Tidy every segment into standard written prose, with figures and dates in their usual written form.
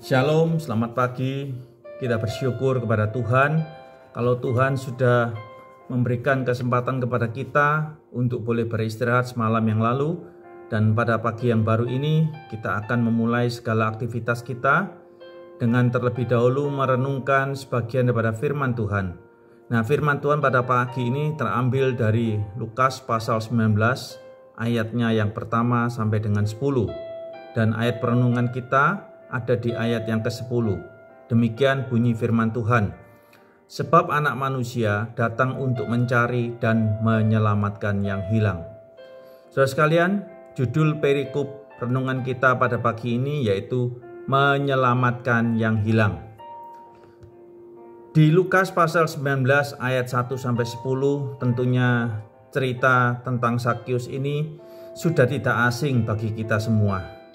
Shalom, selamat pagi. Kita bersyukur kepada Tuhan kalau Tuhan sudah memberikan kesempatan kepada kita untuk boleh beristirahat semalam yang lalu. Dan pada pagi yang baru ini kita akan memulai segala aktivitas kita dengan terlebih dahulu merenungkan sebagian daripada firman Tuhan. Nah, firman Tuhan pada pagi ini terambil dari Lukas pasal 19 ayatnya yang pertama sampai dengan 10. Dan ayat perenungan kita ada di ayat yang ke-10. Demikian bunyi firman Tuhan. Sebab anak manusia datang untuk mencari dan menyelamatkan yang hilang. Saudara sekalian, judul perikop renungan kita pada pagi ini yaitu menyelamatkan yang hilang. Di Lukas pasal 19 ayat 1 sampai 10 tentunya cerita tentang Zakius ini sudah tidak asing bagi kita semua.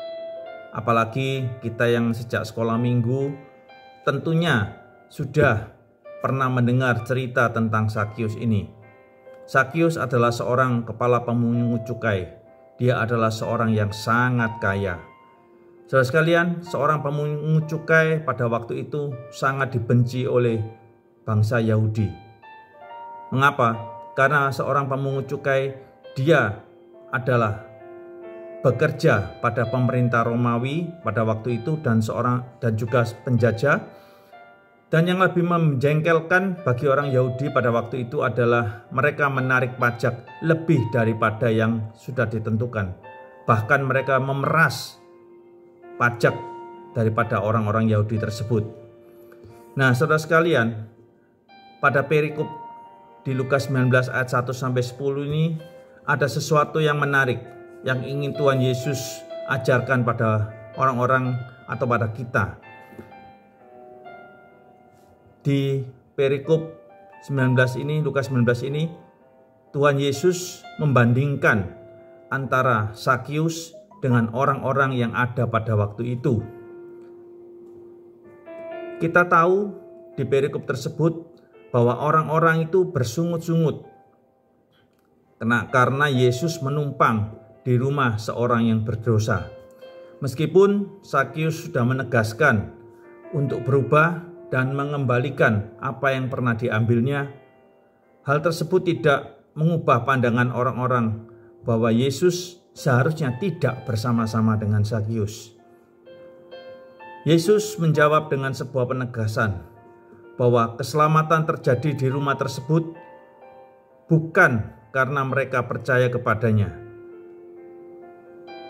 Apalagi kita yang sejak sekolah minggu tentunya sudah pernah mendengar cerita tentang Zakius ini. Zakius adalah seorang kepala pemungut cukai. Dia adalah seorang yang sangat kaya. Saudara sekalian, seorang pemungut cukai pada waktu itu sangat dibenci oleh bangsa Yahudi. Mengapa? Karena seorang pemungut cukai dia adalah bekerja pada pemerintah Romawi pada waktu itu dan juga penjajah. Dan yang lebih menjengkelkan bagi orang Yahudi pada waktu itu adalah mereka menarik pajak lebih daripada yang sudah ditentukan. Bahkan mereka memeras pajak daripada orang-orang Yahudi tersebut. Nah, saudara sekalian, pada perikop di Lukas 19 ayat 1 sampai 10 ini ada sesuatu yang menarik yang ingin Tuhan Yesus ajarkan pada orang-orang atau pada kita. Di perikop 19 ini, Lukas 19 ini, Tuhan Yesus membandingkan antara Zakius dengan orang-orang yang ada pada waktu itu. Kita tahu di perikop tersebut bahwa orang-orang itu bersungut-sungut karena Yesus menumpang di rumah seorang yang berdosa. Meskipun Zakius sudah menegaskan untuk berubah dan mengembalikan apa yang pernah diambilnya, hal tersebut tidak mengubah pandangan orang-orang bahwa Yesus seharusnya tidak bersama-sama dengan Zakius. Yesus menjawab dengan sebuah penegasan bahwa keselamatan terjadi di rumah tersebut bukan karena mereka percaya kepadanya,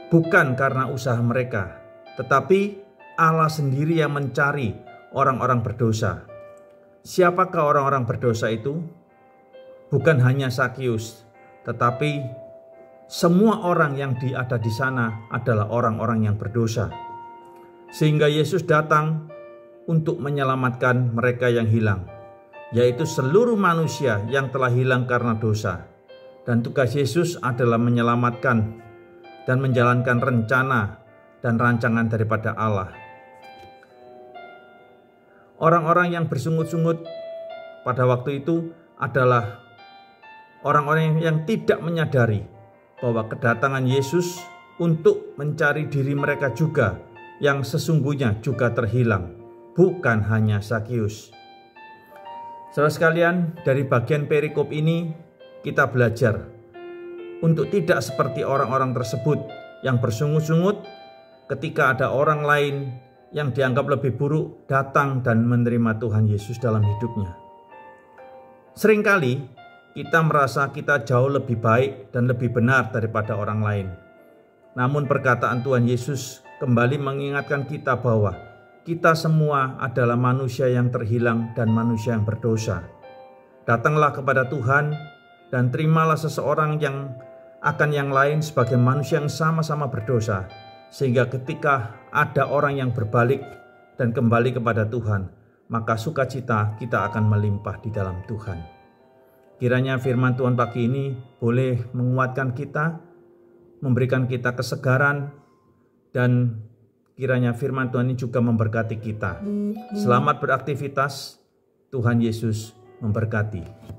bukan karena usaha mereka, tetapi Allah sendiri yang mencari orang-orang berdosa. Siapakah orang-orang berdosa itu? Bukan hanya Zakius, tetapi semua orang yang ada di sana adalah orang-orang yang berdosa. Sehingga Yesus datang untuk menyelamatkan mereka yang hilang, yaitu seluruh manusia yang telah hilang karena dosa. Dan tugas Yesus adalah menyelamatkan dan menjalankan rencana dan rancangan daripada Allah. Orang-orang yang bersungut-sungut pada waktu itu adalah orang-orang yang tidak menyadari bahwa kedatangan Yesus untuk mencari diri mereka juga yang sesungguhnya juga terhilang, bukan hanya Zakius. Saudara sekalian, dari bagian perikop ini kita belajar untuk tidak seperti orang-orang tersebut yang bersungut-sungut ketika ada orang lain yang dianggap lebih buruk datang dan menerima Tuhan Yesus dalam hidupnya. Seringkali kita merasa kita jauh lebih baik dan lebih benar daripada orang lain. Namun perkataan Tuhan Yesus kembali mengingatkan kita bahwa kita semua adalah manusia yang terhilang dan manusia yang berdosa. Datanglah kepada Tuhan dan terimalah seseorang akan yang lain sebagai manusia yang sama-sama berdosa, sehingga ketika ada orang yang berbalik dan kembali kepada Tuhan, maka sukacita kita akan melimpah di dalam Tuhan. Kiranya firman Tuhan pagi ini boleh menguatkan kita, memberikan kita kesegaran, dan kiranya firman Tuhan ini juga memberkati kita. Selamat beraktivitas, Tuhan Yesus memberkati.